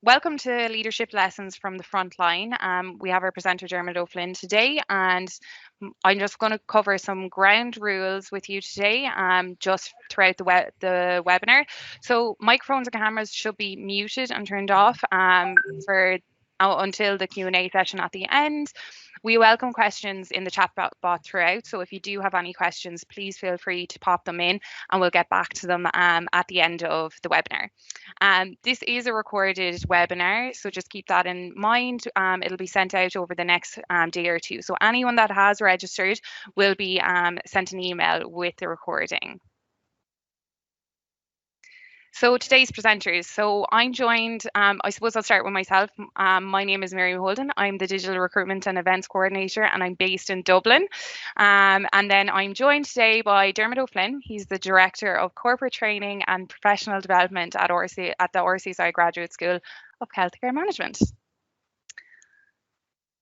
Welcome to Leadership Lessons from the Frontline. We have our presenter Dermot Flynn today, and I'm just going to cover some ground rules with you today, just throughout the webinar. So microphones and cameras should be muted and turned off for until the Q&A session at the end. We welcome questions in the chat bot throughout. So if you do have any questions, please feel free to pop them in and we'll get back to them at the end of the webinar. This is a recorded webinar, so just keep that in mind. It'll be sent out over the next day or two. So anyone that has registered will be sent an email with the recording. So today's presenters. So I'm joined, I suppose I'll start with myself. My name is Mary Holden. I'm the Digital Recruitment and Events Coordinator and I'm based in Dublin. And then I'm joined today by Dermot O'Flynn. He's the Director of Corporate Training and Professional Development at the RCSI Graduate School of Healthcare Management.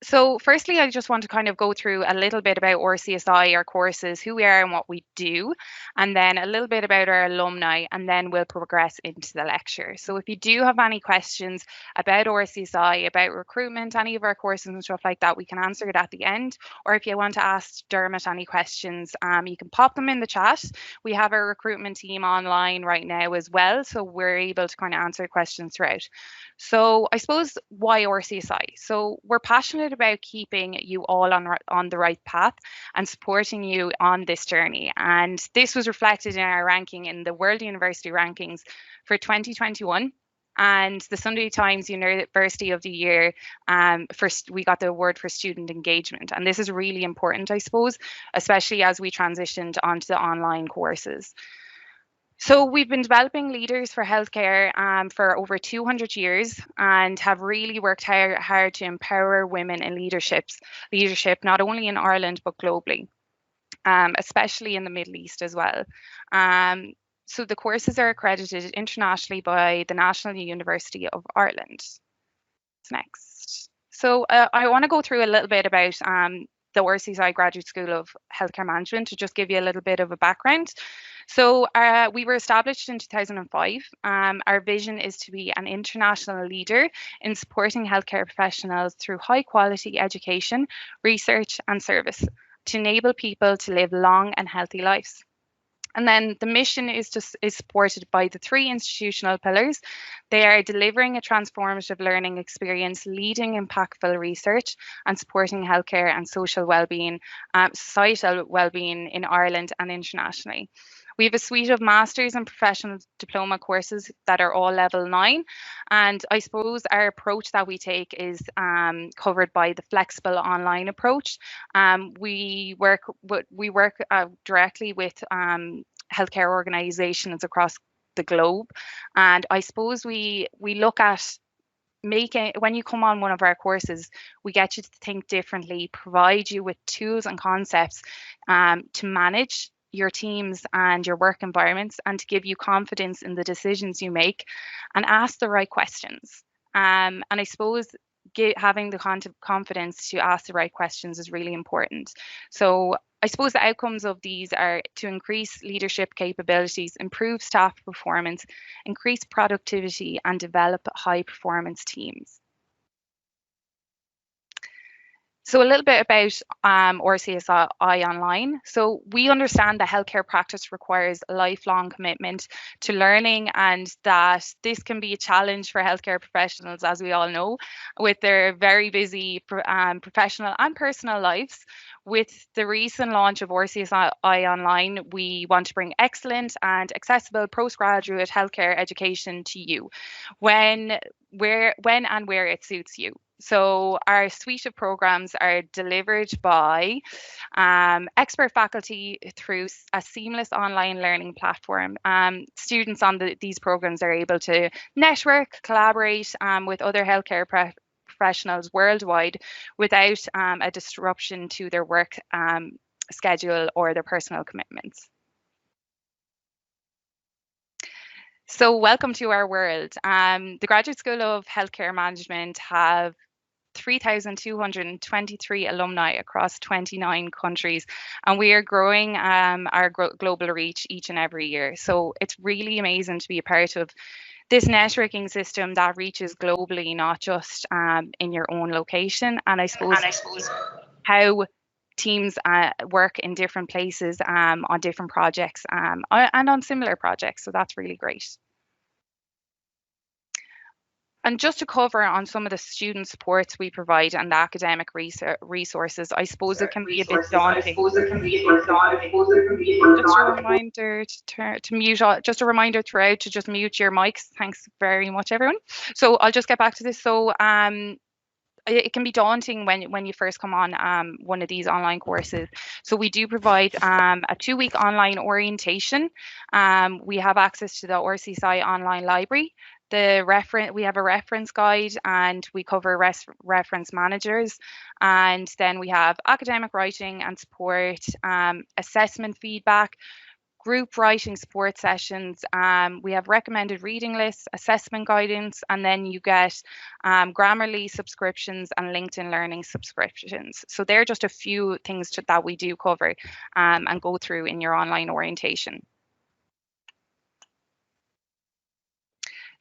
So firstly, I just want to kind of go through a little bit about RCSI, our courses, who we are and what we do, and then a little bit about our alumni, and then we'll progress into the lecture. So if you do have any questions about RCSI, about recruitment, any of our courses and stuff like that, we can answer it at the end. Or if you want to ask Dermot any questions, you can pop them in the chat. We have our recruitment team online right now as well, so we're able to kind of answer questions throughout. So I suppose why RCSI? So we're passionate about keeping you all on the right path and supporting you on this journey. And this was reflected in our ranking in the World University Rankings for 2021. And the Sunday Times University of the Year, we got the award for student engagement. And this is really important, I suppose, especially as we transitioned onto the online courses. So we've been developing leaders for healthcare for over 200 years and have really worked hard to empower women in leadership, not only in Ireland, but globally, especially in the Middle East as well. So the courses are accredited internationally by the National University of Ireland. Next. So I want to go through a little bit about the RCSI Graduate School of Healthcare Management to just give you a little bit of a background. So we were established in 2005. Our vision is to be an international leader in supporting healthcare professionals through high quality education, research and service to enable people to live long and healthy lives. And then the mission is supported by the three institutional pillars. They are delivering a transformative learning experience, leading impactful research, and supporting healthcare and social well-being, societal well-being in Ireland and internationally. We have a suite of master's and professional diploma courses that are all level 9. And I suppose our approach that we take is covered by the flexible online approach. We work directly with healthcare organizations across the globe. And I suppose we look at when you come on one of our courses, we get you to think differently, provide you with tools and concepts to manage your teams and your work environments and to give you confidence in the decisions you make and ask the right questions. And I suppose having the confidence to ask the right questions is really important. So I suppose the outcomes of these are to increase leadership capabilities, improve staff performance, increase productivity, and develop high performance teams. So a little bit about RCSI Online. So we understand that healthcare practice requires a lifelong commitment to learning and that this can be a challenge for healthcare professionals, as we all know, with their very busy professional and personal lives. With the recent launch of RCSI Online, we want to bring excellent and accessible postgraduate healthcare education to you when and where it suits you. So our suite of programs are delivered by expert faculty through a seamless online learning platform. Students on these programs are able to network, collaborate with other healthcare professionals worldwide without a disruption to their work schedule or their personal commitments. So welcome to our world. The Graduate School of Healthcare Management have 3,223 alumni across 29 countries, and we are growing our global reach each and every year. So it's really amazing to be a part of this networking system that reaches globally, not just in your own location. And I suppose how teams work in different places on different projects and on similar projects. So that's really great. And just to cover on some of the student supports we provide and the academic resources, I suppose it can be a bit daunting. Just a reminder to mute, just a reminder throughout to just mute your mics. Thanks very much, everyone. So I'll just get back to this. So it can be daunting when you first come on one of these online courses. So we do provide a 2-week online orientation. We have access to the RCSI online library. We have a reference guide, and we cover reference managers, and then we have academic writing and support, assessment feedback, group writing support sessions. We have recommended reading lists, assessment guidance, and then you get Grammarly subscriptions and LinkedIn Learning subscriptions. So they're just a few things that we do cover and go through in your online orientation.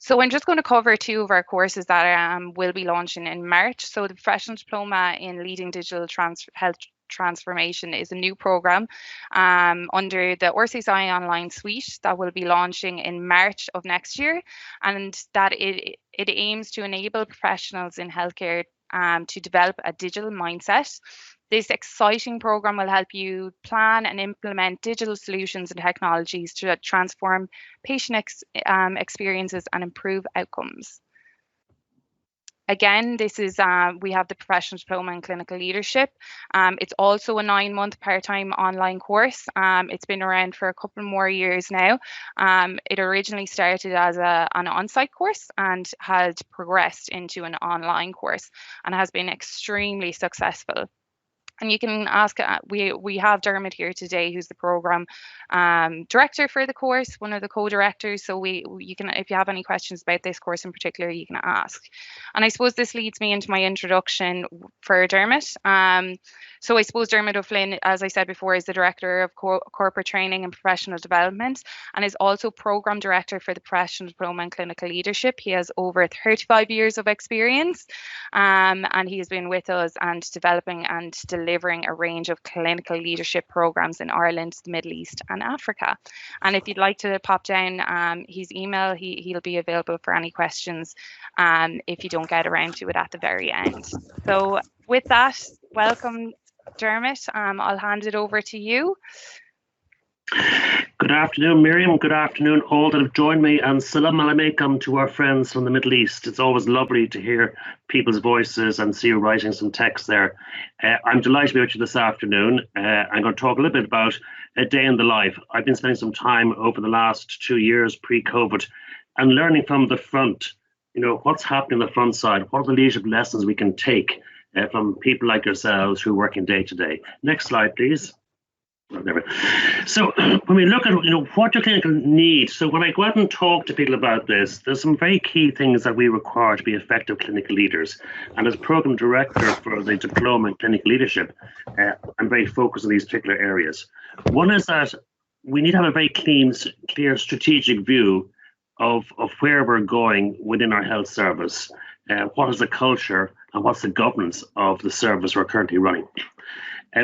So I'm just going to cover 2 of our courses that will be launching in March. So the Professional Diploma in Leading Digital Health Transformation is a new program under the RCSI Online Suite that will be launching in March of next year, and that it aims to enable professionals in healthcare to develop a digital mindset. This exciting program will help you plan and implement digital solutions and technologies to transform patient experiences and improve outcomes. Again, this is we have the Professional Diploma in Clinical Leadership. It's also a 9-month part-time online course. It's been around for a couple more years now. It originally started as an on-site course and had progressed into an online course and has been extremely successful. And you can ask, we have Dermot here today, who's the program director for the course, one of the co-directors. So you can, if you have any questions about this course in particular, you can ask. And I suppose this leads me into my introduction for Dermot. So I suppose Dermot O'Flynn, as I said before, is the director of corporate training and professional development, and is also program director for the Professional Diploma in Clinical Leadership. He has over 35 years of experience, and he has been with us and developing and delivering a range of clinical leadership programs in Ireland, the Middle East and Africa. And if you'd like to pop down his email, he'll be available for any questions if you don't get around to it at the very end. So with that, welcome Dermot. I'll hand it over to you. Good afternoon, Miriam. Good afternoon, all that have joined me, and salam alaikum to our friends from the Middle East. It's always lovely to hear people's voices and see you writing some text there. I'm delighted to be with you this afternoon. I'm going to talk a little bit about a day in the life. I've been spending some time over the last 2 years pre-COVID and learning from the front, you know, what's happening on the front side, what are the leadership lessons we can take from people like yourselves who are working day to day. Next slide, please. So when we look at, you know, what do clinical need? So when I go out and talk to people about this, there's some very key things that we require to be effective clinical leaders. And as program director for the Diploma in Clinical Leadership, I'm very focused on these particular areas. One is that we need to have a very clear strategic view of where we're going within our health service. What is the culture and what's the governance of the service we're currently running?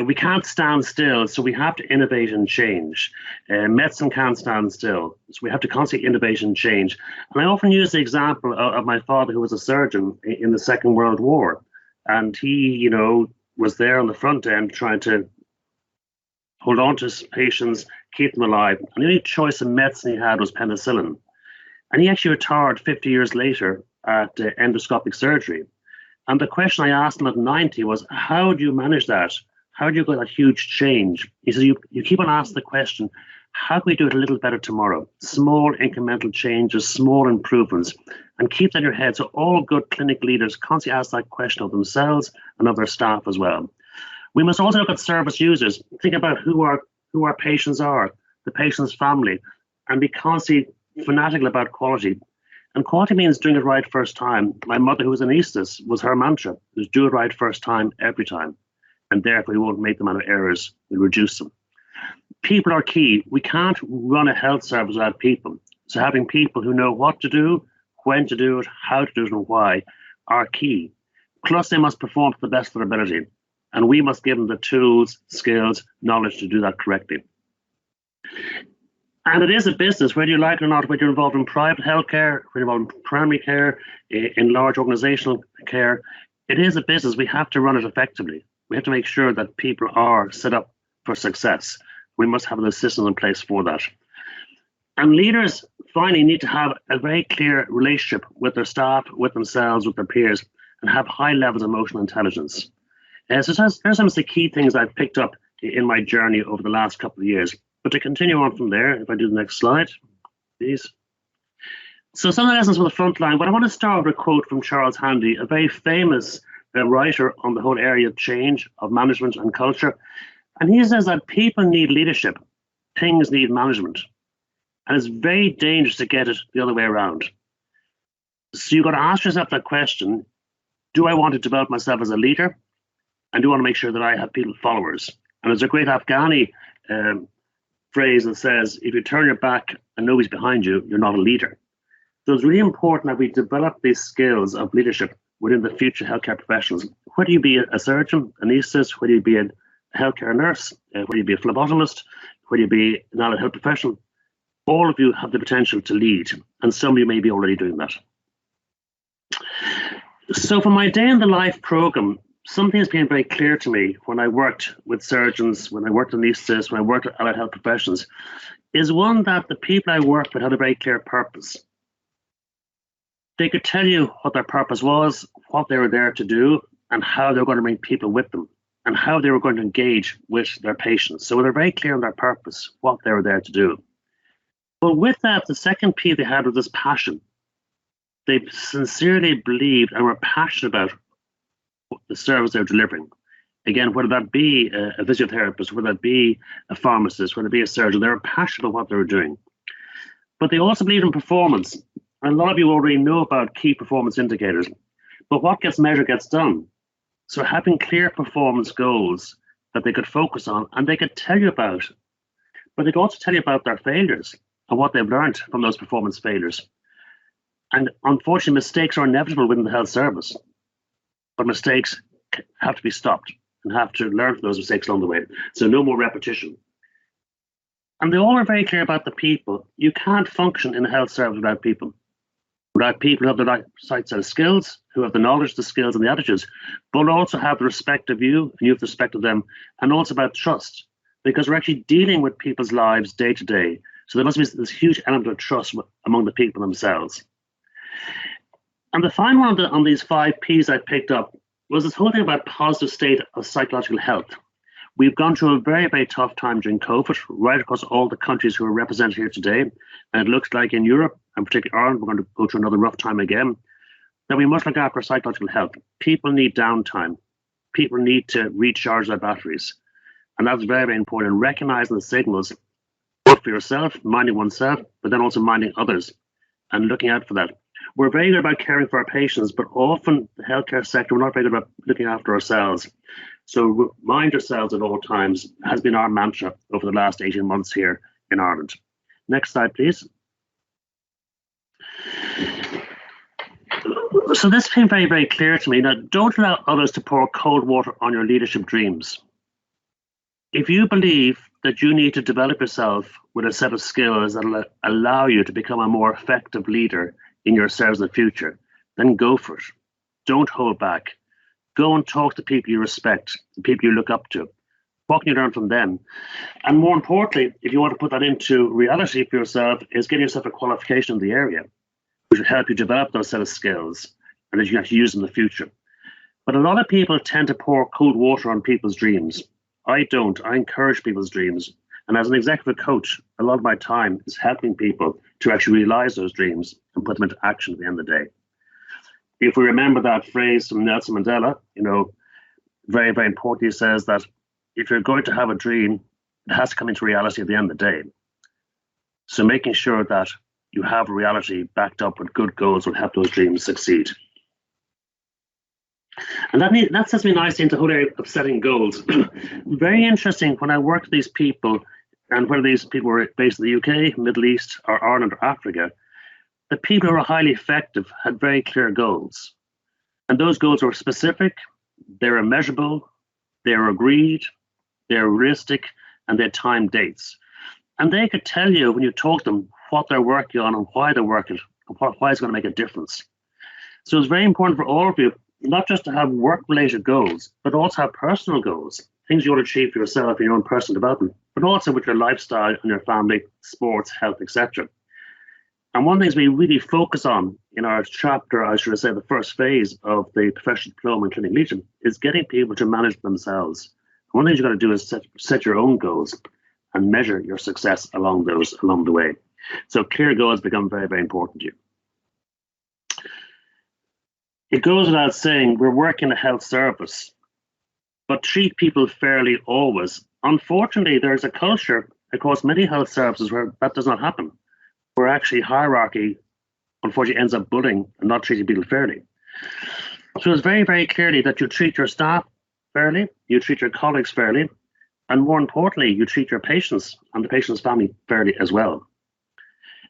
We can't stand still, so we have to innovate and change. Medicine can't stand still, so we have to constantly innovate and change. And I often use the example of my father, who was a surgeon in the Second World War. And he, you know, was there on the front end trying to hold on to his patients, keep them alive. And the only choice of medicine he had was penicillin. And he actually retired 50 years later at endoscopic surgery. And the question I asked him at 90 was, how do you manage that? How do you get that huge change? He says, you keep on asking the question, how can we do it a little better tomorrow? Small incremental changes, small improvements, and keep that in your head. So all good clinical leaders constantly ask that question of themselves and of their staff as well. We must also look at service users, think about who our patients are, the patient's family, and be constantly fanatical about quality. And quality means doing it right first time. My mother, who was an anaesthetist, was her mantra, was do it right first time, every time. And therefore we won't make the amount of errors, we reduce them. People are key. We can't run a health service without people. So having people who know what to do, when to do it, how to do it, and why are key. Plus, they must perform to the best of their ability, and we must give them the tools, skills, knowledge to do that correctly. And it is a business, whether you like it or not, whether you're involved in private healthcare, whether you're involved in primary care, in large organizational care. It is a business. We have to run it effectively. We have to make sure that people are set up for success. We must have the systems in place for that. And leaders finally need to have a very clear relationship with their staff, with themselves, with their peers, and have high levels of emotional intelligence. So there's some of the key things I've picked up in my journey over the last couple of years. But to continue on from there, if I do the next slide, please. So some of the lessons from the front line, but I want to start with a quote from Charles Handy, a very famous writer on the whole area of change, of management and culture. And he says that people need leadership, things need management. And it's very dangerous to get it the other way around. So you've got to ask yourself that question, do I want to develop myself as a leader? And do I want to make sure that I have people followers? And there's a great Afghani phrase that says, if you turn your back and nobody's behind you, you're not a leader. So it's really important that we develop these skills of leadership within the future healthcare professionals. Whether you be a surgeon, anaesthetist, whether you be a healthcare nurse, whether you be a phlebotomist, whether you be an allied health professional, all of you have the potential to lead, and some of you may be already doing that. So for my day in the life program, something has been very clear to me when I worked with surgeons, when I worked in anaesthetists, when I worked with allied health professionals, is one that the people I worked with had a very clear purpose. They could tell you what their purpose was, what they were there to do, and how they were going to bring people with them, and how they were going to engage with their patients. So they're very clear on their purpose, what they were there to do. But with that, the second P they had was this passion. They sincerely believed and were passionate about the service they were delivering. Again, whether that be a physiotherapist, whether that be a pharmacist, whether it be a surgeon, they were passionate about what they were doing. But they also believed in performance. And a lot of you already know about key performance indicators. But what gets measured gets done. So having clear performance goals that they could focus on and they could tell you about, but they could also tell you about their failures and what they've learned from those performance failures. And unfortunately, mistakes are inevitable within the health service. But mistakes have to be stopped and have to learn from those mistakes along the way. So no more repetition. And they all are very clear about the people. You can't function in a health service without people. Without people who have the right set of skills, who have the knowledge, the skills, and the attitudes, but also have the respect of you, and you have the respect of them, and also about trust, because we're actually dealing with people's lives day to day. So there must be this huge element of trust among the people themselves. And the final one on these 5 Ps I picked up was this whole thing about positive state of psychological health. We've gone through a very, very tough time during COVID, right across all the countries who are represented here today. And it looks like in Europe, and particularly Ireland, we're going to go through another rough time again, that we must look after psychological health. People need downtime. People need to recharge their batteries. And that's very, very important. Recognizing the signals, both for yourself, minding oneself, but then also minding others and looking out for that. We're very good about caring for our patients, but often the healthcare sector, we're not very good about looking after ourselves. So remind yourselves at all times has been our mantra over the last 18 months here in Ireland. Next slide, please. So this became very, very clear to me. Now, don't allow others to pour cold water on your leadership dreams. If you believe that you need to develop yourself with a set of skills that will allow you to become a more effective leader in your service in the future, then go for it. Don't hold back. Go and talk to people you respect, the people you look up to. What can you learn from them? And more importantly, if you want to put that into reality for yourself, is getting yourself a qualification in the area, which will help you develop those set of skills and that you can actually use in the future. But a lot of people tend to pour cold water on people's dreams. I don't. I encourage people's dreams. And as an executive coach, a lot of my time is helping people to actually realize those dreams and put them into action at the end of the day. If we remember that phrase from Nelson Mandela, very, very important, he says that if you're going to have a dream, it has to come into reality at the end of the day. So making sure that you have a reality backed up with good goals will help those dreams succeed. And that sets me nicely into the whole area of setting goals. Very interesting when I work with these people, and whether these people were based in the UK, Middle East, or Ireland, or Africa, the people who were highly effective had very clear goals. And those goals were specific, they were measurable, they were agreed, they were realistic, and they had time dates. And they could tell you when you talk to them what they're working on and why they're working, and why it's going to make a difference. So it's very important for all of you, not just to have work-related goals, but also have personal goals, things you want to achieve for yourself in your own personal development, but also with your lifestyle and your family, sports, health, etc. And one of the things we really focus on in our chapter, I should say the first phase of the professional diploma in clinical leadership, is getting people to manage themselves. One thing you've got to do is set your own goals and measure your success along the way. So clear goals become very, very important to you. It goes without saying, we're working a health service, but treat people fairly always. Unfortunately, there's a culture across many health services where that does not happen, where actually hierarchy, unfortunately, ends up bullying and not treating people fairly. So it's very, very clearly that you treat your staff fairly, you treat your colleagues fairly, and more importantly, you treat your patients and the patient's family fairly as well.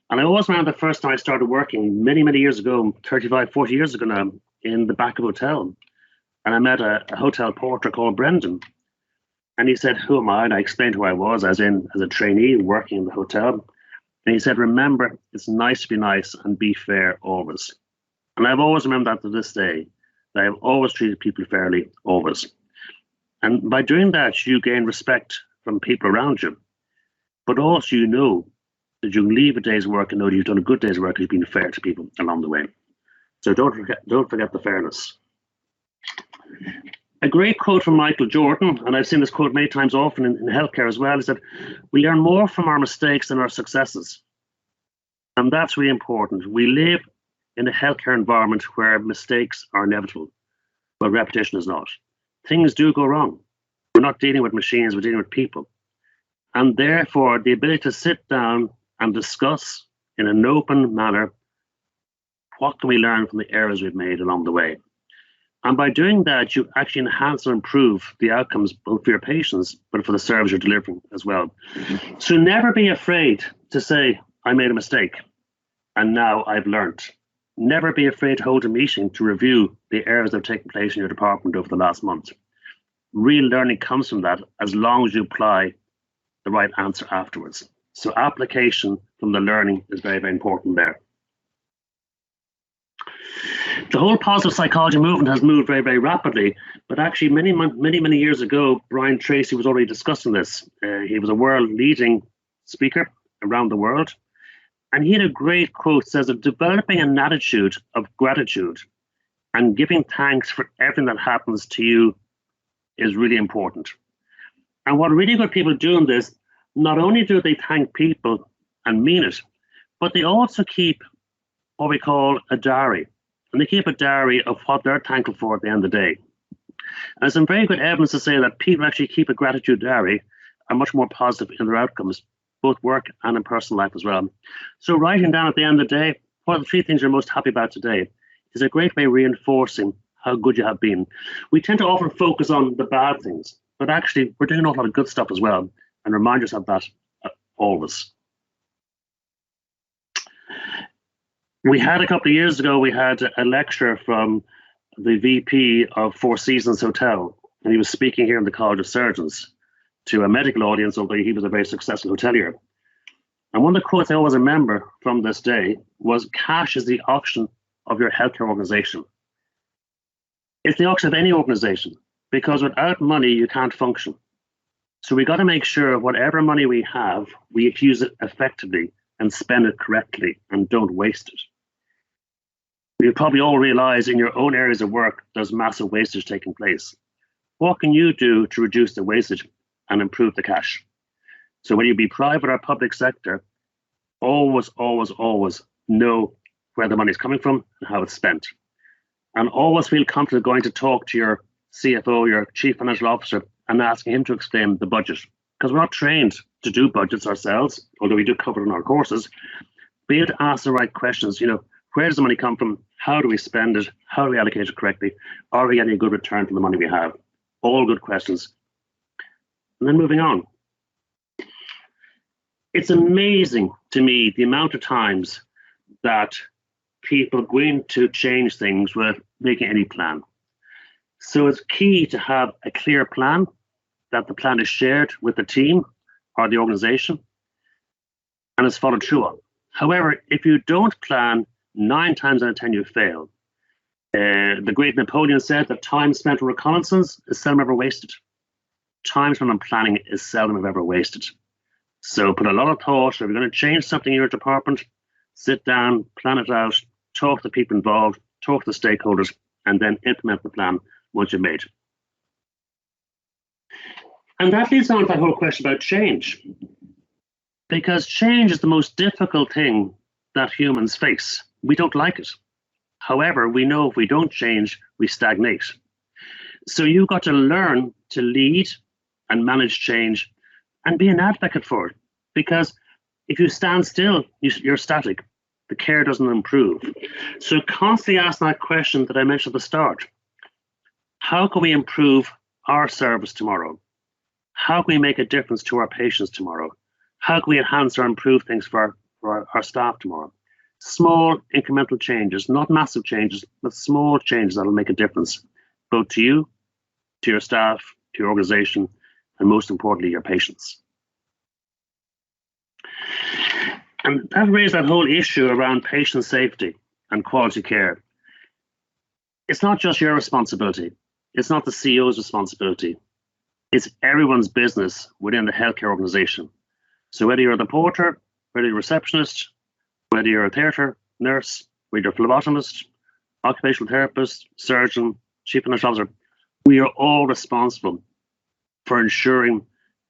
And I always remember the first time I started working many, many years ago, 35, 40 years ago now, in the back of a hotel. And I met a hotel porter called Brendan. And he said, who am I? And I explained who I was, as a trainee working in the hotel. And he said, remember, it's nice to be nice and be fair always. And I've always remembered that to this day, that I've always treated people fairly, always. And by doing that, you gain respect from people around you. But also you know that you can leave a day's work and know that you've done a good day's work, you've been fair to people along the way. So don't forget the fairness. A great quote from Michael Jordan, and I've seen this quote many times often in healthcare as well, is that we learn more from our mistakes than our successes. And that's really important. We live in a healthcare environment where mistakes are inevitable, but repetition is not. Things do go wrong. We're not dealing with machines, we're dealing with people. And therefore, the ability to sit down and discuss in an open manner, what can we learn from the errors we've made along the way? And by doing that, you actually enhance and improve the outcomes both for your patients, but for the service you're delivering as well. So never be afraid to say, I made a mistake, and now I've learned. Never be afraid to hold a meeting to review the errors that have taken place in your department over the last month. Real learning comes from that as long as you apply the right answer afterwards. So application from the learning is very, very important there. The whole positive psychology movement has moved very, very rapidly, but actually many years ago, Brian Tracy was already discussing this. He was a world-leading speaker around the world, and he had a great quote, says that developing an attitude of gratitude and giving thanks for everything that happens to you is really important. And what really good people do in this, not only do they thank people and mean it, but they also keep what we call a diary. And they keep a diary of what they're thankful for at the end of the day. And there's some very good evidence to say that people actually keep a gratitude diary are much more positive in their outcomes, both work and in personal life as well. So writing down at the end of the day, what are the 3 things you're most happy about today is a great way of reinforcing how good you have been. We tend to often focus on the bad things, but actually we're doing a lot of good stuff as well. And remind yourself that always. We had a couple of years ago, we had a lecture from the VP of Four Seasons Hotel, and he was speaking here in the College of Surgeons to a medical audience, although he was a very successful hotelier. And one of the quotes I always remember from this day was, cash is the oxygen of your healthcare organization. It's the oxygen of any organization, because without money, you can't function. So we got to make sure whatever money we have, we use it effectively and spend it correctly and don't waste it. You probably all realize in your own areas of work, there's massive wastage taking place. What can you do to reduce the wastage and improve the cash? So when you be private or public sector, always know where the money is coming from and how it's spent. And always feel comfortable going to talk to your CFO, your chief financial officer, and asking him to explain the budget. Because we're not trained to do budgets ourselves, although we do cover it in our courses. Be able to ask the right questions. Where does the money come from? How do we spend it? How do we allocate it correctly? Are we getting a good return for the money we have? All good questions. And then moving on. It's amazing to me the amount of times that people going to change things without making any plan. So it's key to have a clear plan, that the plan is shared with the team or the organization and is followed through on. However, if you don't plan, 9 times out of 10 you fail. The great Napoleon said that time spent on reconnaissance is seldom ever wasted. Time spent on planning is seldom ever wasted. So put a lot of thought. If you're going to change something in your department, sit down, plan it out, talk to the people involved, talk to the stakeholders, and then implement the plan once you've made. And that leads on to that whole question about change. Because change is the most difficult thing that humans face. We don't like it. However, we know if we don't change, we stagnate. So you've got to learn to lead and manage change and be an advocate for it. Because if you stand still, you're static. The care doesn't improve. So constantly ask that question that I mentioned at the start. How can we improve our service tomorrow? How can we make a difference to our patients tomorrow? How can we enhance or improve things for our staff tomorrow? Small incremental changes, not massive changes, but small changes that will make a difference, both to you, to your staff, to your organization, and most importantly, your patients. And that raised that whole issue around patient safety and quality care. It's not just your responsibility. It's not the CEO's responsibility. It's everyone's business within the healthcare organization. So whether you're the porter, whether you're a receptionist, whether you're a theatre nurse, whether you're a phlebotomist, occupational therapist, surgeon, chief financial officer, we are all responsible for ensuring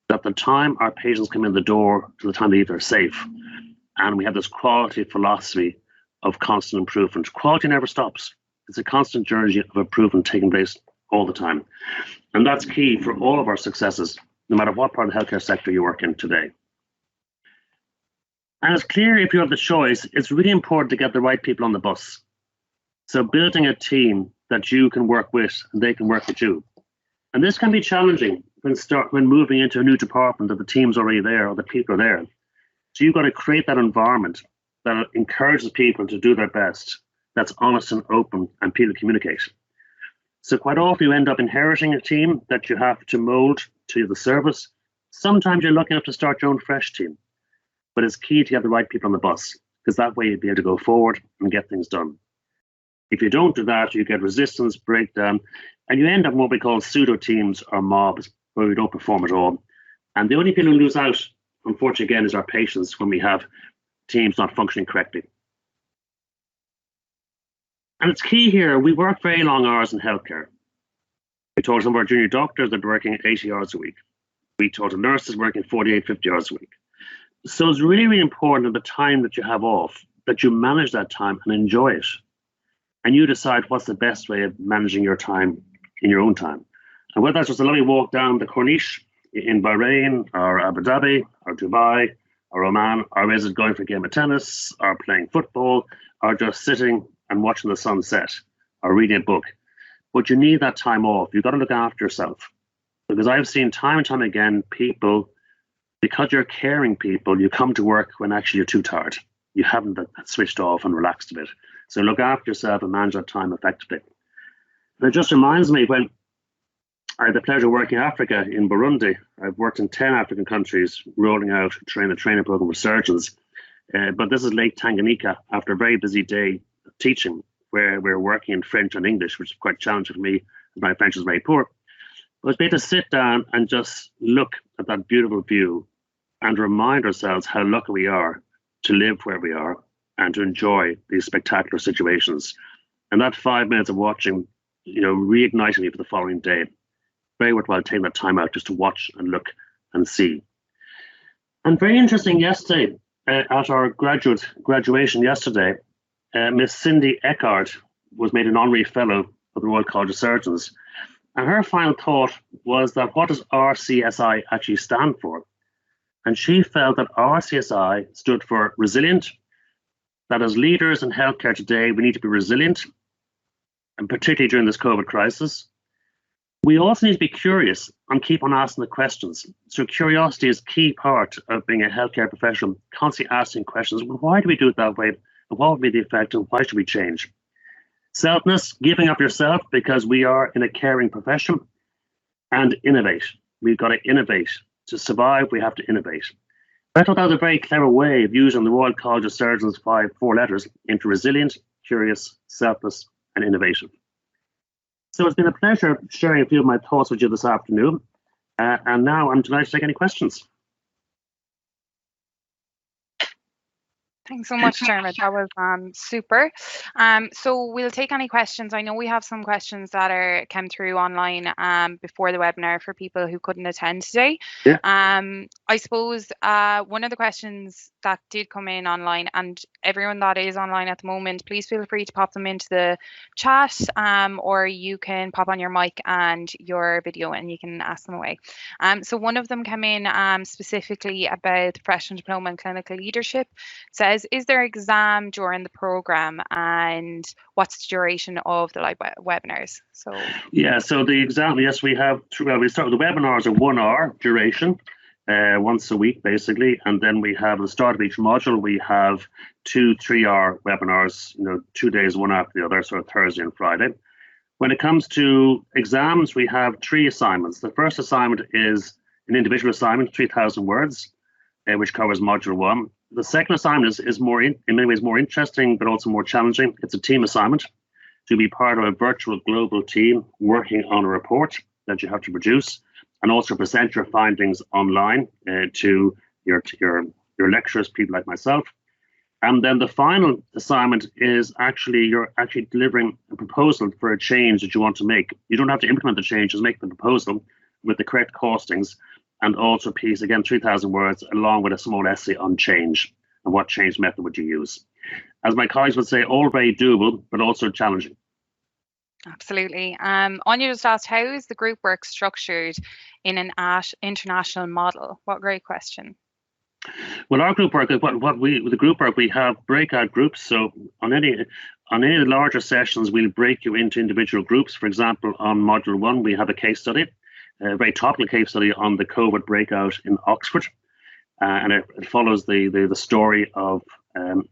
that the time our patients come in the door to the time they leave, they're safe. And we have this quality philosophy of constant improvement. Quality never stops. It's a constant journey of improvement taking place all the time. And that's key for all of our successes, no matter what part of the healthcare sector you work in today. And it's clear if you have the choice, it's really important to get the right people on the bus. So building a team that you can work with and they can work with you. And this can be challenging when moving into a new department that the team's already there or the people are there. So you've got to create that environment that encourages people to do their best, that's honest and open, and people communicate. So quite often you end up inheriting a team that you have to mold to the service. Sometimes you're lucky enough to start your own fresh team. But it's key to get the right people on the bus, because that way you'll be able to go forward and get things done. If you don't do that, you get resistance, breakdown, and you end up in what we call pseudo teams or mobs, where we don't perform at all. And the only people who lose out, unfortunately, again, is our patients when we have teams not functioning correctly. And it's key here, we work very long hours in healthcare. We told some of our junior doctors that they're working 80 hours a week. We told the nurses working 48, 50 hours a week. So it's really, really important at the time that you have off, that you manage that time and enjoy it. And you decide what's the best way of managing your time in your own time. And whether that's just a lovely walk down the Corniche in Bahrain or Abu Dhabi or Dubai or Oman, or is it going for a game of tennis or playing football or just sitting and watching the sunset or reading a book. But you need that time off. You've got to look after yourself. Because I've seen time and time again, people, because you're caring people, you come to work when actually you're too tired. You haven't switched off and relaxed a bit. So look after yourself and manage that time effectively. And it just reminds me, when I had the pleasure of working in Africa, in Burundi, I've worked in 10 African countries, rolling out a training program with surgeons. But this is Lake Tanganyika, after a very busy day of teaching, where we're working in French and English, which is quite challenging for me, as my French is very poor. But it's better to sit down and just look at that beautiful view and remind ourselves how lucky we are to live where we are and to enjoy these spectacular situations. And that 5 minutes of watching, reigniting me for the following day. Very worthwhile taking that time out just to watch and look and see. And very interesting yesterday, at our graduation yesterday, Miss Cindy Eckhart was made an honorary fellow of the Royal College of Surgeons. And her final thought was that what does RCSI actually stand for? And she felt that RCSI stood for resilient, that as leaders in healthcare today, we need to be resilient, and particularly during this COVID crisis. We also need to be curious and keep on asking the questions. So curiosity is a key part of being a healthcare professional, constantly asking questions. Well, why do we do it that way? And what would be the effect and why should we change? Selfness, giving up yourself because we are in a caring profession, and innovate. We've got to innovate. To survive, we have to innovate. I thought that was a very clever way of using the Royal College of Surgeons' four letters into resilient, curious, selfless, and innovative. So it's been a pleasure sharing a few of my thoughts with you this afternoon. And now I'm delighted to take any questions. Thanks so much, Dermot. That was super. So we'll take any questions. I know we have some questions that came through online before the webinar for people who couldn't attend today. Yeah. I suppose one of the questions that did come in online, and everyone that is online at the moment, please feel free to pop them into the chat, or you can pop on your mic and your video and you can ask them away. So one of them came in specifically about Professional Diploma in Clinical Leadership. It says, is there exam during the program, and what's the duration of the live webinars? So yeah, so the exam, yes, we have. We start with the webinars are 1 hour duration, once a week basically, and then we have at the start of each module we have 2 3-hour webinars. 2 days, one after the other, so Thursday and Friday. When it comes to exams, we have 3 assignments. The first assignment is an individual assignment, 3,000 words, which covers module 1. The second assignment is more in many ways more interesting, but also more challenging. It's a team assignment to be part of a virtual global team working on a report that you have to produce, and also present your findings online to your lecturers, people like myself. And then the final assignment is you're actually delivering a proposal for a change that you want to make. You don't have to implement the change, just make the proposal with the correct costings. And also a piece, again, 3,000 words, along with a small essay on change and what change method would you use. As my colleagues would say, all very doable, but also challenging. Absolutely. Anya just asked, how is the group work structured in an international model? What a great question. Well, our group work, with the group work, we have breakout groups. So on any of the larger sessions, we'll break you into individual groups. For example, on module 1, we have a case study. A very topical case study on the COVID breakout in Oxford, and it follows the story of the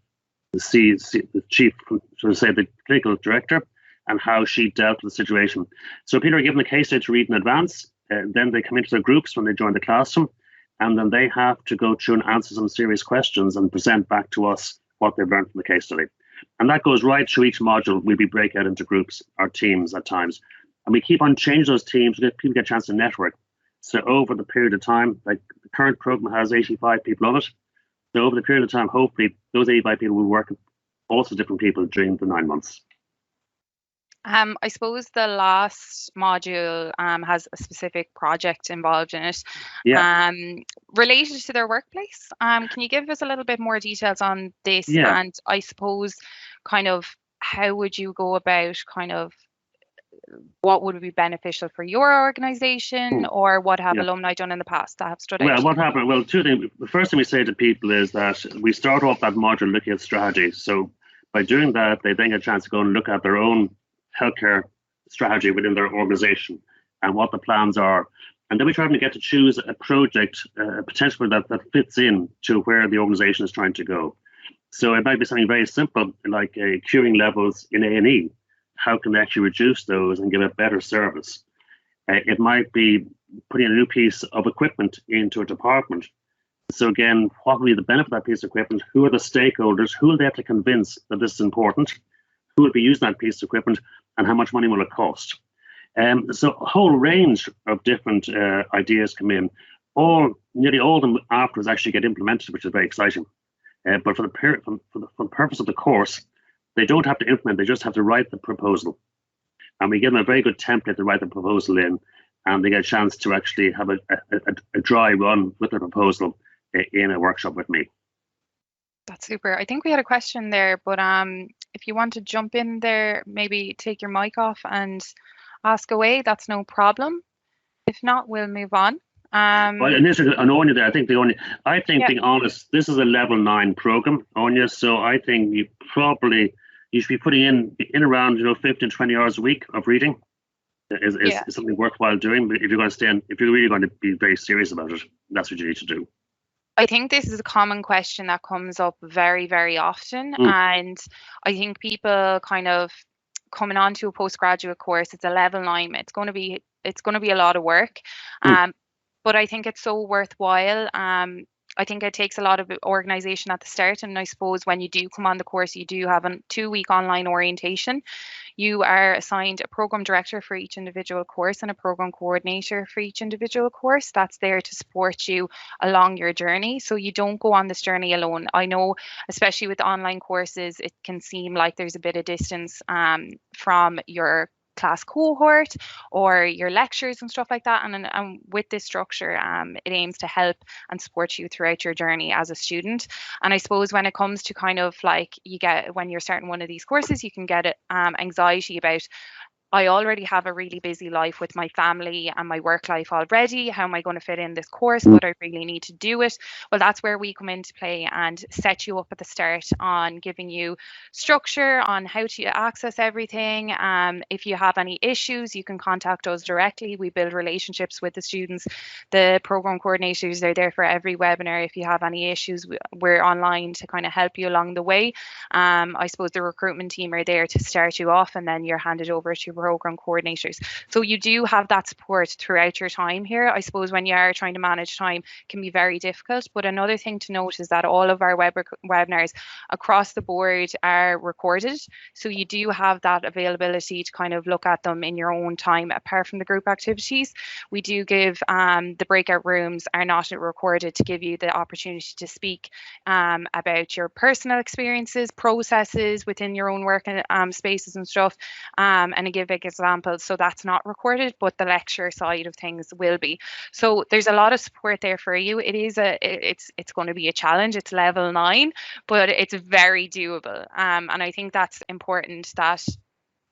chief, the clinical director, and how she dealt with the situation. So people are given the case study to read in advance, then they come into their groups when they join the classroom, and then they have to go through and answer some serious questions and present back to us what they've learned from the case study. And that goes right through each module. We'll be break out into groups or teams at times. And we keep on changing those teams so that people get a chance to network. So over the period of time, like the current program has 85 people on it. So over the period of time, hopefully those 85 people will work with also different people during the 9 months. I suppose the last module has a specific project involved in it, related to their workplace. Can you give us a little bit more details on this? Yeah. And I suppose kind of how would you go about kind of what would be beneficial for your organization, or what have alumni done in the past that have stood out? Well, what happened? Well, 2 things. The first thing we say to people is that we start off that module looking at strategy. So by doing that, they then get a chance to go and look at their own healthcare strategy within their organization and what the plans are. And then we try to get to choose a project, potentially that fits in to where the organization is trying to go. So it might be something very simple, like curing levels in A&E. How can they actually reduce those and give a better service? It might be putting a new piece of equipment into a department. So again, what will be the benefit of that piece of equipment? Who are the stakeholders? Who will they have to convince that this is important? Who will be using that piece of equipment, and how much money will it cost? So a whole range of different ideas come in. Nearly all of them afterwards actually get implemented, which is very exciting. But for the purpose of the course, they don't have to implement, they just have to write the proposal. And we give them a very good template to write the proposal in, and they get a chance to actually have a dry run with the proposal in a workshop with me. That's super. I think we had a question there, but if you want to jump in there, maybe take your mic off and ask away, that's no problem. If not, we'll move on. Well, and this is an Anya there. Being honest, this is a level 9 program, Anya. So I think you should be putting in around 15, 20 hours a week of reading. Is something worthwhile doing. But if you're going to if you're really going to be very serious about it, that's what you need to do. I think this is a common question that comes up very, very often. Mm, And I think people kind of coming onto a postgraduate course, it's a level 9. It's going to be a lot of work. mm, Um, but I think it's so worthwhile. I think it takes a lot of organization at the start. And I suppose when you do come on the course, you do have a 2-week online orientation. You are assigned a program director for each individual course and a program coordinator for each individual course that's there to support you along your journey. So you don't go on this journey alone. I know, especially with online courses, it can seem like there's a bit of distance from your class cohort or your lectures and stuff like that. And with this structure, it aims to help and support you throughout your journey as a student. And I suppose when it comes to kind of like you get when you're starting one of these courses, you can get anxiety about I already have a really busy life with my family and my work life already. How am I going to fit in this course? mm. But I really need to do it. Well, that's where we come into play and set you up at the start on giving you structure on how to access everything. If you have any issues, you can contact us directly. We build relationships with the students. The program coordinators are there for every webinar. If you have any issues, we're online to kind of help you along the way. I suppose the recruitment team are there to start you off, and then you're handed over to program coordinators. So you do have that support throughout your time here. I suppose when you are trying to manage time can be very difficult. But another thing to note is that all of our webinars across the board are recorded. So you do have that availability to kind of look at them in your own time apart from the group activities. We do give the breakout rooms are not recorded to give you the opportunity to speak about your personal experiences, processes within your own work and spaces and stuff, and to give big examples. So that's not recorded, but the lecture side of things will be. So there's a lot of support there for you. It's going to be a challenge. It's level 9, but it's very doable. And I think that's important that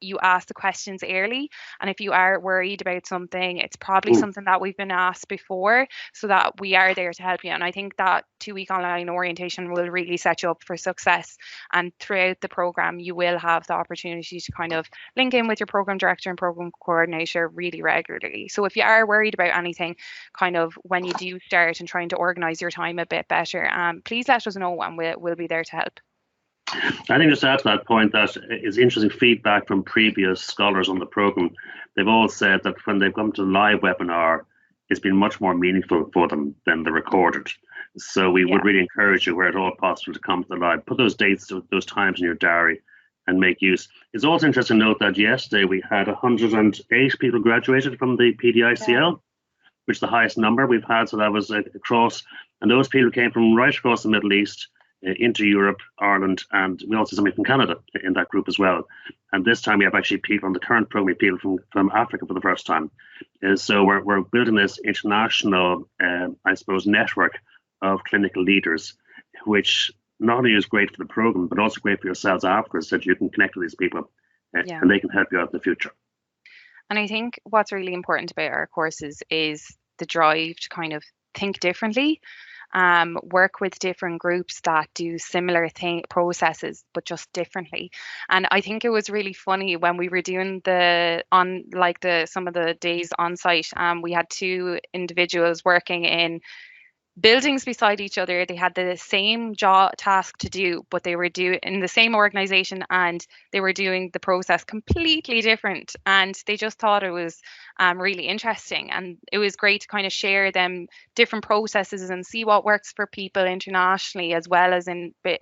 you ask the questions early. And if you are worried about something, it's probably Mm. something that we've been asked before, so that we are there to help you. And I think that 2-week online orientation will really set you up for success. And throughout the program, you will have the opportunity to kind of link in with your program director and program coordinator really regularly. So if you are worried about anything, kind of when you do start and trying to organize your time a bit better, please let us know and we'll be there to help. I think just to add to that point, that is interesting feedback from previous scholars on the program. They've all said that when they've come to live webinar, it's been much more meaningful for them than the recorded. So we would really encourage you, where at all possible, to come to the live. Put those dates, those times in your diary, and make use. It's also interesting to note that yesterday we had 108 people graduated from the PDICL, which is the highest number we've had. So that was across, and those people came from right across the Middle East, into Europe, Ireland, and we also have somebody from Canada in that group as well. And this time we have actually people on the current program, people from Africa for the first time. So we're building this international, I suppose, network of clinical leaders, which not only is great for the program, but also great for yourselves afterwards, that you can connect with these people and they can help you out in the future. And I think what's really important about our courses is the drive to kind of think differently. Work with different groups that do similar processes, but just differently. And I think it was really funny when we were doing some of the days on site. We had 2 individuals working in buildings beside each other. They had the same task to do, but they were doing in the same organization, and they were doing the process completely different. And they just thought it was really interesting, and it was great to kind of share them different processes and see what works for people internationally, as well as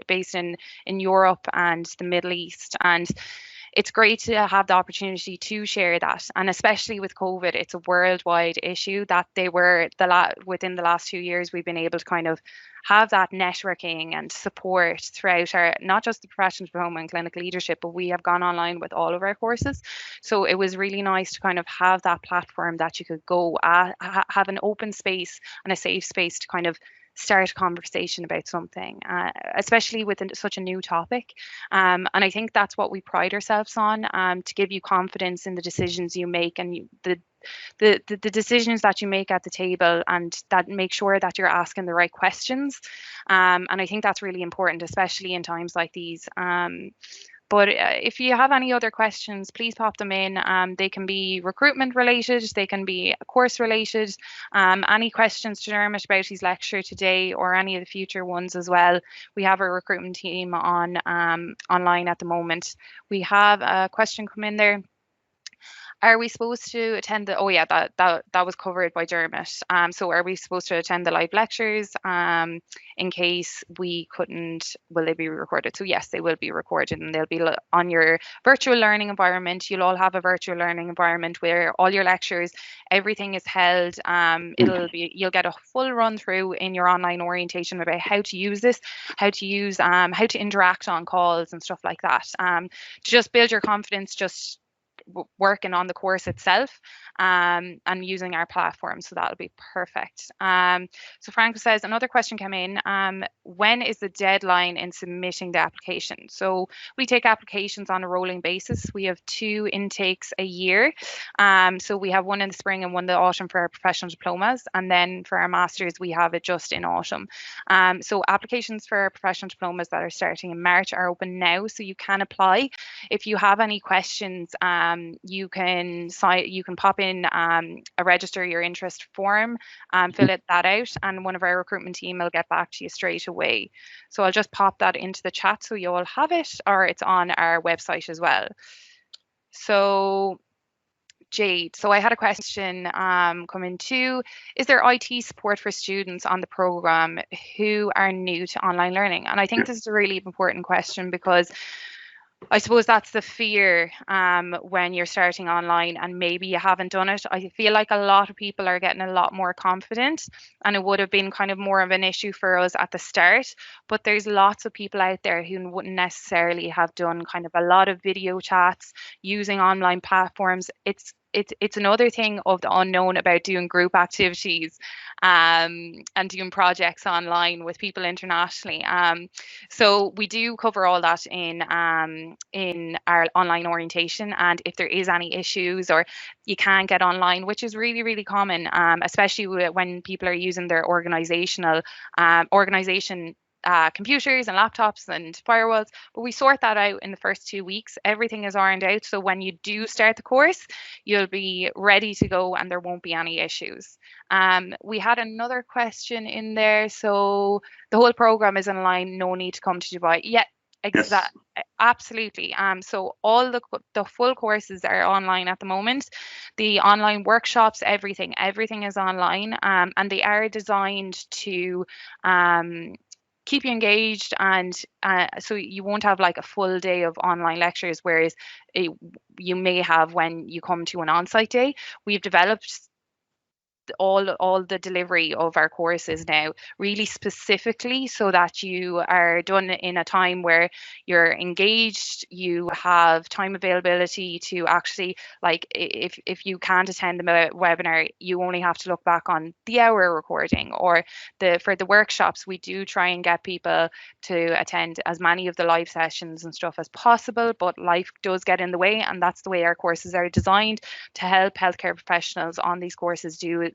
based in Europe and the Middle East. And it's great to have the opportunity to share that. And especially with COVID, it's a worldwide issue that within the last 2 years, we've been able to kind of have that networking and support throughout our, not just the professional diploma and clinical leadership, but we have gone online with all of our courses. So it was really nice to kind of have that platform that you could go have an open space and a safe space to kind of start a conversation about something, especially with such a new topic. And I think that's what we pride ourselves on, to give you confidence in the decisions you make and the decisions that you make at the table, and that make sure that you're asking the right questions. And I think that's really important, especially in times like these. But if you have any other questions, please pop them in. They can be recruitment related, they can be course related. Any questions to Dermot about his lecture today or any of the future ones as well. We have a recruitment team on online at the moment. We have a question come in there. Are we supposed to attend the? Oh yeah, that was covered by Dermot. So are we supposed to attend the live lectures? In case we couldn't, will they be recorded? So yes, they will be recorded, and they'll be on your virtual learning environment. You'll all have a virtual learning environment where all your lectures, everything is held. You'll get a full run through in your online orientation about how to use this, how to interact on calls and stuff like that. To just build your confidence, just working on the course itself and using our platform. So that'll be perfect. So Franco says, another question came in. When is the deadline in submitting the application? So we take applications on a rolling basis. We have 2 intakes a year. So we have one in the spring and one in the autumn for our professional diplomas. And then for our masters, we have it just in autumn. So applications for our professional diplomas that are starting in March are open now. So you can apply. If you have any questions, you can pop in a register your interest form, fill that out, and one of our recruitment team will get back to you straight away. So I'll just pop that into the chat so you all have it, or it's on our website as well. So Jade, so I had a question come in too. Is there IT support for students on the program who are new to online learning? And I think this is a really important question, because I suppose that's the fear when you're starting online and maybe you haven't done it. I feel like a lot of people are getting a lot more confident, and it would have been kind of more of an issue for us at the start. But there's lots of people out there who wouldn't necessarily have done kind of a lot of video chats using online platforms. It's another thing of the unknown about doing group activities and doing projects online with people internationally. So we do cover all that in our online orientation. And if there is any issues or you can't get online, which is really, really common, especially when people are using their organization computers and laptops and firewalls, but we sort that out in the first 2 weeks. Everything is ironed out, so when you do start the course, you'll be ready to go and there won't be any issues. We had another question in there. So the whole program is online, no need to come to Dubai. Yeah, exactly. Yes. Absolutely. So all the full courses are online at the moment. The online workshops, everything is online, and they are designed to keep you engaged, and so you won't have like a full day of online lectures, whereas you may have when you come to an on-site day. We've developed all the delivery of our courses now really specifically so that you are done in a time where you're engaged, you have time availability to actually, like, if you can't attend the webinar, you only have to look back on the hour recording. Or for the workshops, we do try and get people to attend as many of the live sessions and stuff as possible, but life does get in the way, and that's the way our courses are designed, to help healthcare professionals on these courses do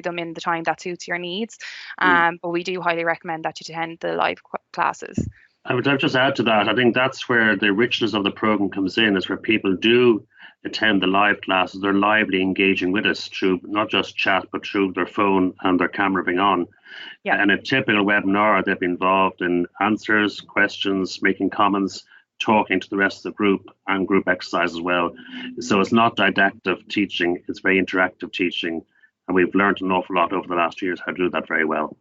them in the time that suits your needs. But we do highly recommend that you attend the live classes. I would just add to that. I think that's where the richness of the program comes in, is where people do attend the live classes. They're lively engaging with us through not just chat, but through their phone and their camera being on. Yeah. And a typical webinar, they'll be involved in answers, questions, making comments, talking to the rest of the group, and group exercise as well. So it's not didactic teaching, it's very interactive teaching. And we've learned an awful lot over the last years how to do that very well.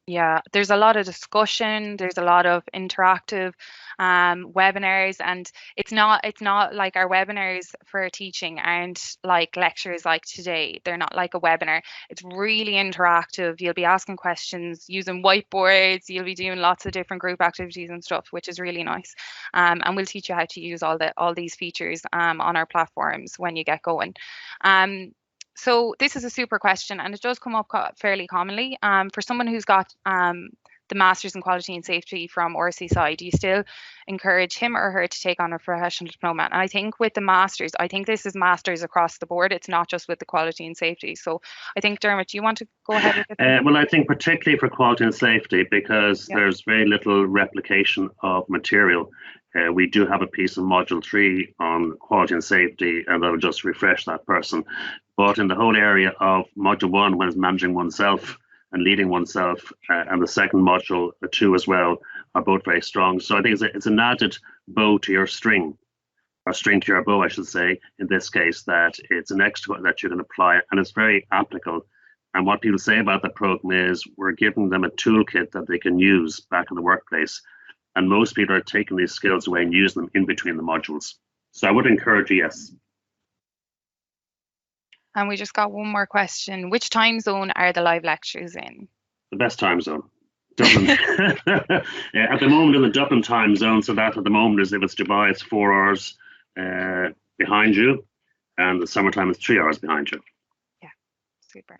Yeah, there's a lot of discussion, there's a lot of interactive webinars, and it's not like our webinars for teaching aren't like lectures like today. They're not like a webinar. It's really interactive. You'll be asking questions using whiteboards, you'll be doing lots of different group activities and stuff, which is really nice. And we'll teach you how to use all these features on our platforms when you get going. So this is a super question, and it does come up fairly commonly. For someone who's got the Masters in Quality and Safety from RCSI, do you still encourage him or her to take on a professional diploma? And I think with the Masters, I think this is Masters across the board. It's not just with the Quality and Safety. So I think, Dermot, do you want to go ahead with it? Well, I think particularly for quality and safety, because there's very little replication of material. We do have a piece of Module 3 on quality and safety, and that'll just refresh that person. But in the whole area of Module 1, when it's managing oneself and leading oneself, and the second module, the 2 as well, are both very strong. So I think it's an added bow to your string, or string to your bow, I should say, in this case, that it's an extra that you can apply, and it's very applicable. And what people say about the program is we're giving them a toolkit that they can use back in the workplace. And most people are taking these skills away and using them in between the modules. So I would encourage yes. And we just got one more question. Which time zone are the live lectures in? The best time zone. Dublin. At the moment in the Dublin time zone, so that at the moment is if it's Dubai, it's 4 hours behind you, and the summertime is 3 hours behind you. Yeah, super.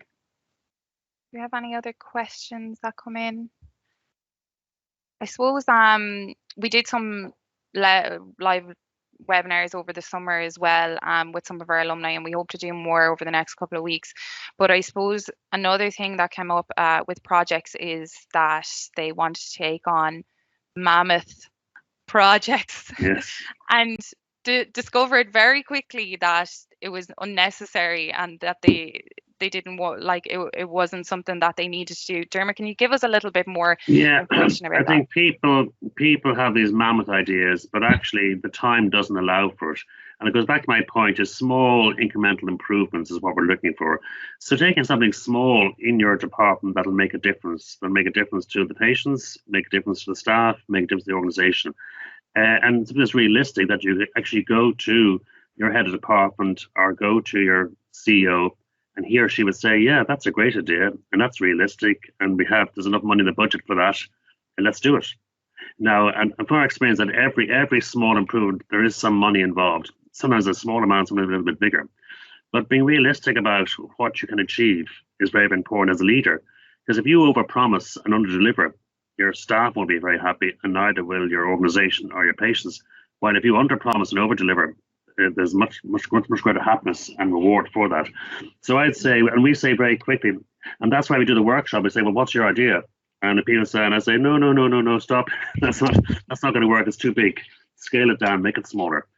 Do you have any other questions that come in? I suppose we did some live webinars over the summer as well with some of our alumni, and we hope to do more over the next couple of weeks. But I suppose another thing that came up with projects is that they want to take on mammoth projects. Yes. And discovered very quickly that it was unnecessary and that they didn't want, like, it wasn't something that they needed to do. Dermot, can you give us a little bit more information about that? I think people have these mammoth ideas, but actually the time doesn't allow for it. And it goes back to my point, is small incremental improvements is what we're looking for. So taking something small in your department that'll make a difference. That'll make a difference to the patients, make a difference to the staff, make a difference to the organization. And it's realistic that you actually go to your head of department or go to your CEO, and he or she would say, yeah, that's a great idea, and that's realistic, and there's enough money in the budget for that, and let's do it. Now, and from our experience, that every small improvement, there is some money involved. Sometimes a small amount, sometimes a little bit bigger. But being realistic about what you can achieve is very, very important as a leader, because if you overpromise and underdeliver, your staff won't be very happy, and neither will your organization or your patients. While if you underpromise and overdeliver, there's much greater happiness and reward for that. So I'd say, and we say very quickly, and that's why we do the workshop. We say, well, what's your idea? And the people say, and I say, no, stop. That's not going to work. It's too big. Scale it down, make it smaller.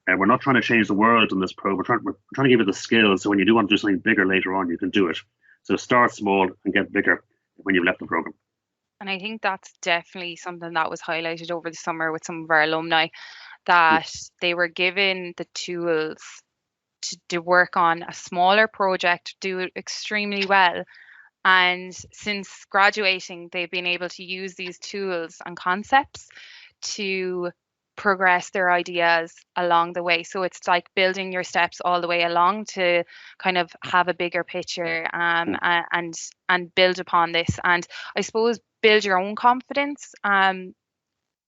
And we're not trying to change the world in this program. We're trying to give you the skills, so when you do want to do something bigger later on, you can do it. So start small and get bigger when you've left the program. And I think that's definitely something that was highlighted over the summer with some of our alumni, that they were given the tools to work on a smaller project, do it extremely well. And since graduating, they've been able to use these tools and concepts to progress their ideas along the way. So it's like building your steps all the way along to kind of have a bigger picture and build upon this. And I suppose build your own confidence,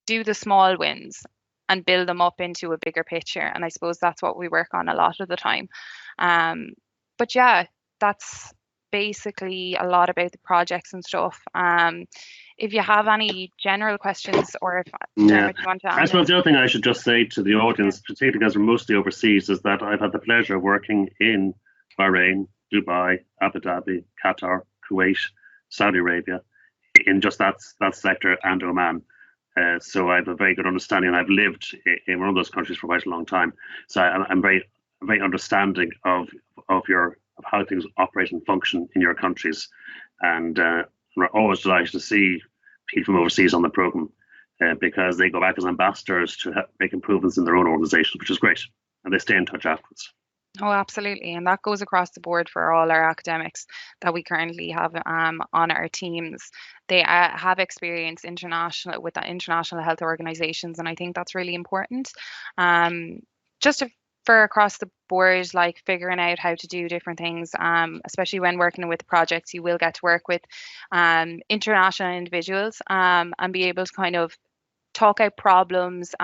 do the small wins and build them up into a bigger picture. And I suppose that's what we work on a lot of the time. But yeah, that's basically a lot about the projects and stuff. If you have any general questions, or if Dermot, you want to I suppose the other thing I should just say to the audience, particularly because we're mostly overseas, is that I've had the pleasure of working in Bahrain, Dubai, Abu Dhabi, Qatar, Kuwait, Saudi Arabia, in just that sector, and Oman. So I have a very good understanding, and I've lived in one of those countries for quite a long time. So I'm very understanding of how things operate and function in your countries, and we're always delighted to see people from overseas on the program because they go back as ambassadors to make improvements in their own organization, which is great, and they stay in touch afterwards. Oh, absolutely. And that goes across the board for all our academics that we currently have on our teams. They have experience with the international health organizations, and I think that's really important. For across the board, like figuring out how to do different things, especially when working with projects, you will get to work with international individuals and be able to kind of talk out problems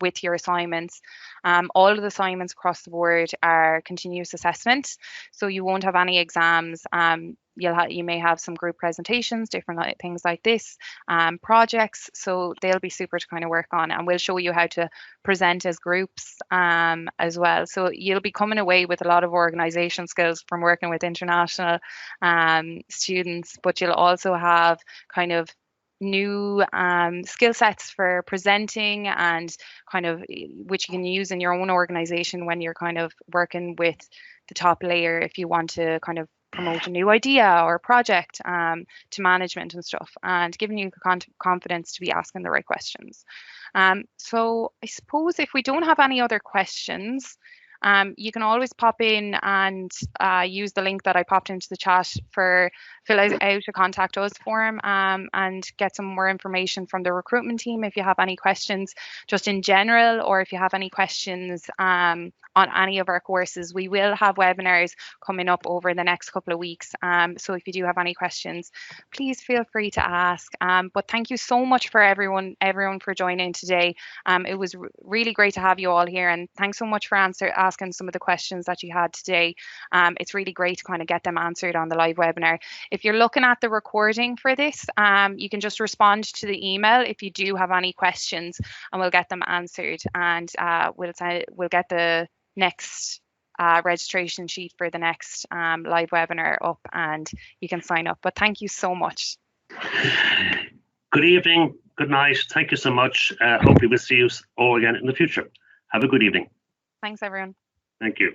with your assignments. All of the assignments across the board are continuous assessment, so you won't have any exams. You may have some group presentations, different things like this, projects. So they'll be super to kind of work on, and we'll show you how to present as groups as well. So you'll be coming away with a lot of organisation skills from working with international students, but you'll also have kind of new skill sets for presenting, and kind of which you can use in your own organization when you're kind of working with the top layer, if you want to kind of promote a new idea or project to management and stuff, and giving you confidence to be asking the right questions. So I suppose if we don't have any other questions, you can always pop in and use the link that I popped into the chat for fill out a contact us form and get some more information from the recruitment team if you have any questions just in general, or if you have any questions on any of our courses. We will have webinars coming up over the next couple of weeks. So if you do have any questions, please feel free to ask. But thank you so much for everyone for joining today. It was really great to have you all here, and thanks so much for asking some of the questions that you had today. It's really great to kind of get them answered on the live webinar. If you're looking at the recording for this, you can just respond to the email if you do have any questions, and we'll get them answered, and we'll get the next registration sheet for the next live webinar up, and you can sign up. But thank you so much. Good evening, good night. Thank you so much. Hopefully we'll see you all again in the future. Have a good evening. Thanks, everyone. Thank you.